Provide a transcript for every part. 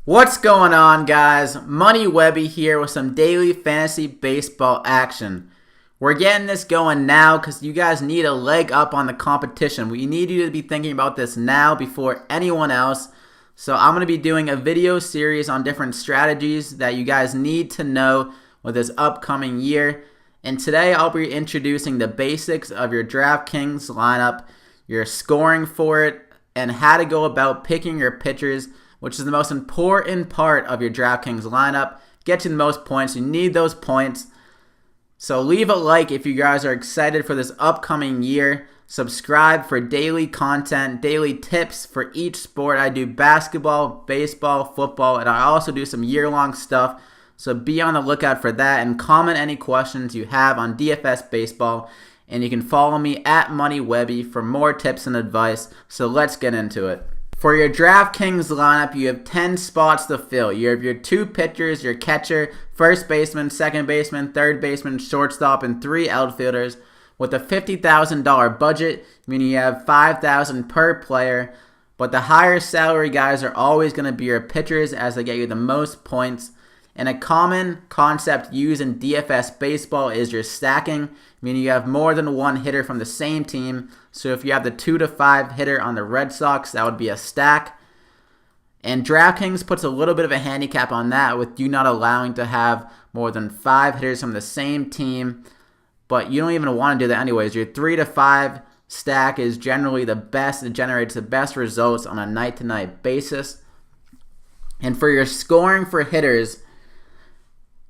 What's going on, guys? Money Webby here with some daily fantasy baseball action. We're getting this going now because you guys need a leg up on the competition. We need you to be thinking about this now before anyone else. So I'm going to be doing a video series on different strategies that you guys need to know with this upcoming year. And today I'll be introducing the basics of your DraftKings lineup, your scoring for it, and how to go about picking your pitchers, which is the most important part of your DraftKings lineup. Get you the most points. You need those points. So leave a like if you guys are excited for this upcoming year. Subscribe for daily content, daily tips for each sport. I do basketball, baseball, football, and I also do some year-long stuff. So be on the lookout for that and comment any questions you have on DFS baseball. And you can follow me at MoneyWebby for more tips and advice. So let's get into it. For your DraftKings lineup, you have 10 spots to fill. You have your 2 pitchers, your catcher, first baseman, second baseman, third baseman, shortstop, and 3 outfielders. With a $50,000 budget, meaning you have $5,000 per player. But the higher salary guys are always going to be your pitchers as they get you the most points. And a common concept used in DFS baseball is your stacking, meaning you have more than one hitter from the same team. So if you have the 2 to 5 hitter on the Red Sox, that would be a stack. And DraftKings puts a little bit of a handicap on that with you not allowing to have more than 5 hitters from the same team. But you don't even want to do that anyways. Your 3 to 5 stack is generally the best. It generates the best results on a night-to-night basis. And for your scoring for hitters,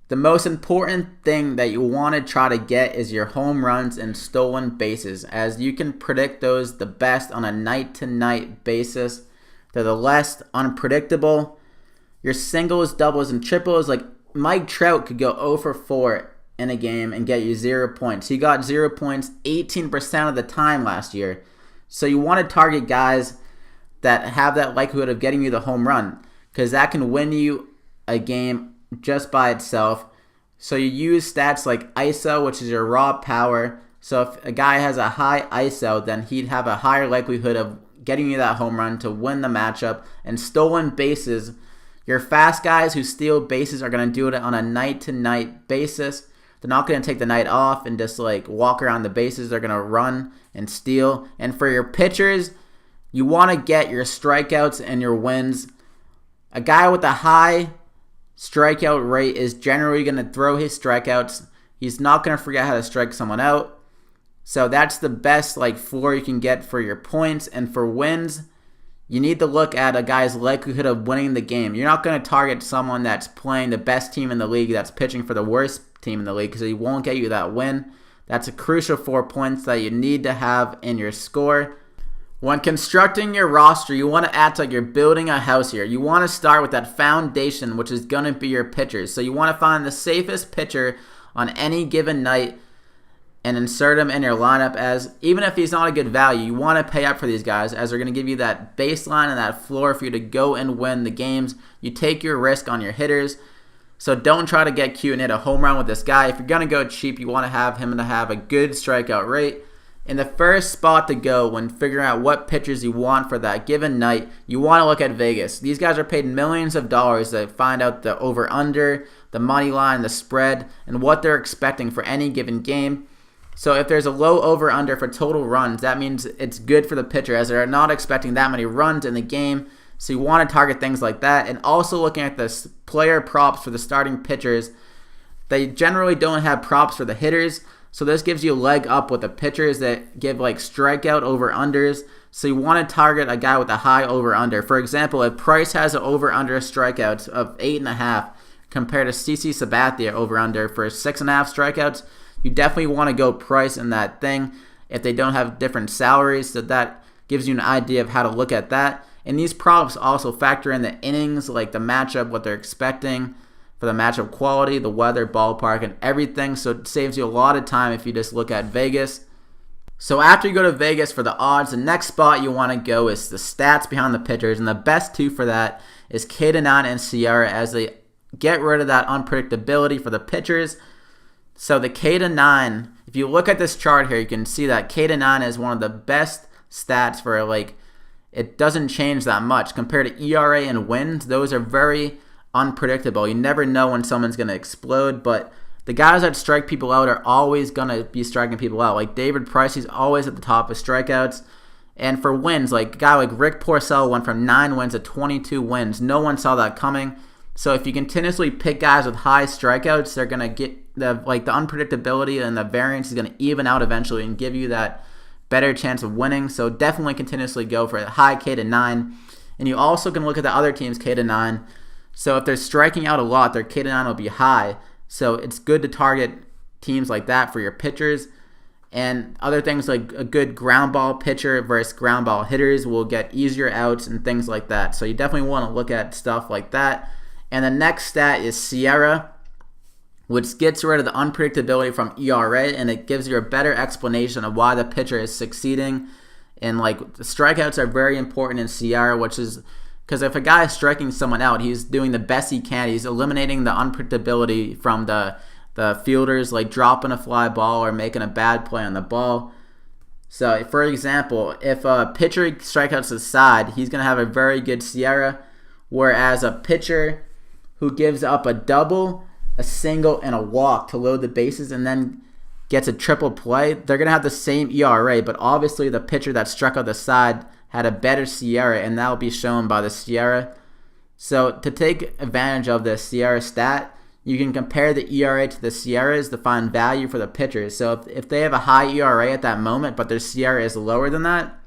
the most important thing that you want to try to get is your home runs and stolen bases, as you can predict those the best on a night-to-night basis. They're the less unpredictable. Your singles, doubles, and triples, like Mike Trout could go 0 for 4 in a game and get you 0 points. He got 0 points 18% of the time last year. So you want to target guys that have that likelihood of getting you the home run, because that can win you a game just by itself. So you use stats like ISO, which is your raw power. So if a guy has a high ISO, then he'd have a higher likelihood of getting you that home run to win the matchup. And stolen bases, your fast guys who steal bases are going to do it on a night-to-night basis. They're not going to take the night off and just like walk around the bases. They're going to run and steal. And for your pitchers, you want to get your strikeouts and your wins. A guy with a high strikeout rate is generally going to throw his strikeouts. He's not going to forget how to strike someone out. So that's the best floor you can get for your points. And for wins, you need to look at a guy's likelihood of winning the game. You're not going to target someone that's playing the best team in the league that's pitching for the worst team in the league, because he won't get you that win. That's a crucial 4 points that you need to have in your score. When constructing your roster, you want to act like you're building a house here. You want to start with that foundation, which is going to be your pitchers. So you want to find the safest pitcher on any given night and insert him in your lineup, as even if he's not a good value, you want to pay up for these guys, as they're going to give you that baseline and that floor for you to go and win the games. You take your risk on your hitters. So don't try to get cute and hit a home run with this guy. If you're going to go cheap, you want to have him to have a good strikeout rate. In the first spot to go when figuring out what pitchers you want for that given night, you want to look at Vegas. These guys are paid millions of dollars to find out the over-under, the money line, the spread, and what they're expecting for any given game. So if there's a low over-under for total runs, that means it's good for the pitcher, as they're not expecting that many runs in the game. So you want to target things like that. And also looking at the player props for the starting pitchers. They generally don't have props for the hitters. So this gives you a leg up with the pitchers that give strikeout over-unders. So you want to target a guy with a high over-under. For example, if Price has an over-under strikeouts of 8.5 compared to CC Sabathia over-under for 6.5 strikeouts, you definitely want to go Price in that thing if they don't have different salaries. So that gives you an idea of how to look at that. And these props also factor in the innings, like the matchup, what they're expecting for the matchup quality, the weather, ballpark, and everything. So it saves you a lot of time if you just look at Vegas. So after you go to Vegas for the odds, the next spot you want to go is the stats behind the pitchers. And the best 2 for that is K-9 and Sierra, as they get rid of that unpredictability for the pitchers. So the K-9, if you look at this chart here, you can see that K-9 is one of the best stats for it doesn't change that much. Compared to ERA and wins, those are very unpredictable. You never know when someone's going to explode, but the guys that strike people out are always going to be striking people out. Like David Price, he's always at the top of strikeouts. And for wins, like a guy like Rick Porcello went from 9 wins to 22 wins. No one saw that coming. So if you continuously pick guys with high strikeouts, they're going to get the unpredictability, and the variance is going to even out eventually and give you that better chance of winning. So definitely continuously go for a high K to 9. And you also can look at the other team's K to 9. So if they're striking out a lot, their K to 9 will be high. So it's good to target teams like that for your pitchers. And other things like a good ground ball pitcher versus ground ball hitters will get easier outs and things like that. So you definitely want to look at stuff like that. And the next stat is SIERA, which gets rid of the unpredictability from ERA, and it gives you a better explanation of why the pitcher is succeeding. And like the strikeouts are very important in SIERA, which is because if a guy is striking someone out, he's doing the best he can. He's eliminating the unpredictability from the fielders, like dropping a fly ball or making a bad play on the ball. So, for example, if a pitcher strikeouts the side, he's going to have a very good SIERA, whereas a pitcher who gives up a double, a single, and a walk to load the bases and then gets a triple play, they're going to have the same ERA, but obviously the pitcher that struck out the side had a better SIERA, and that will be shown by the SIERA. So to take advantage of the SIERA stat, you can compare the ERA to the SIERAs to find value for the pitchers. So if they have a high ERA at that moment, but their SIERA is lower than that,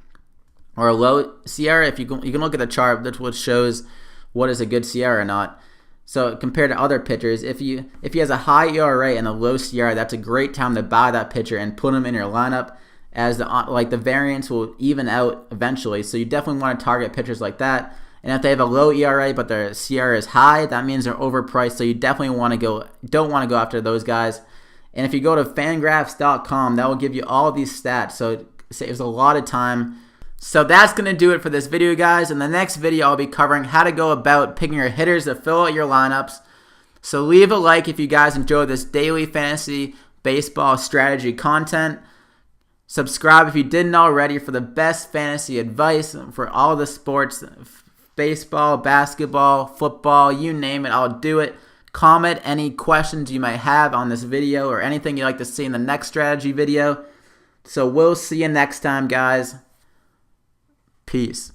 or a low SIERA, you can look at the chart, that's what shows what is a good SIERA or not. So compared to other pitchers, if he has a high ERA and a low SIERA, that's a great time to buy that pitcher and put him in your lineup, as the variance will even out eventually. So you definitely want to target pitchers like that. And if they have a low ERA but their SIERA is high, that means they're overpriced. So you definitely don't want to go after those guys. And if you go to Fangraphs.com, that will give you all of these stats. So it saves a lot of time. So that's going to do it for this video, guys. In the next video, I'll be covering how to go about picking your hitters to fill out your lineups. So leave a like if you guys enjoyed this daily fantasy baseball strategy content. Subscribe if you didn't already for the best fantasy advice for all the sports, baseball, basketball, football, you name it, I'll do it. Comment any questions you might have on this video or anything you'd like to see in the next strategy video. So we'll see you next time, guys. Peace.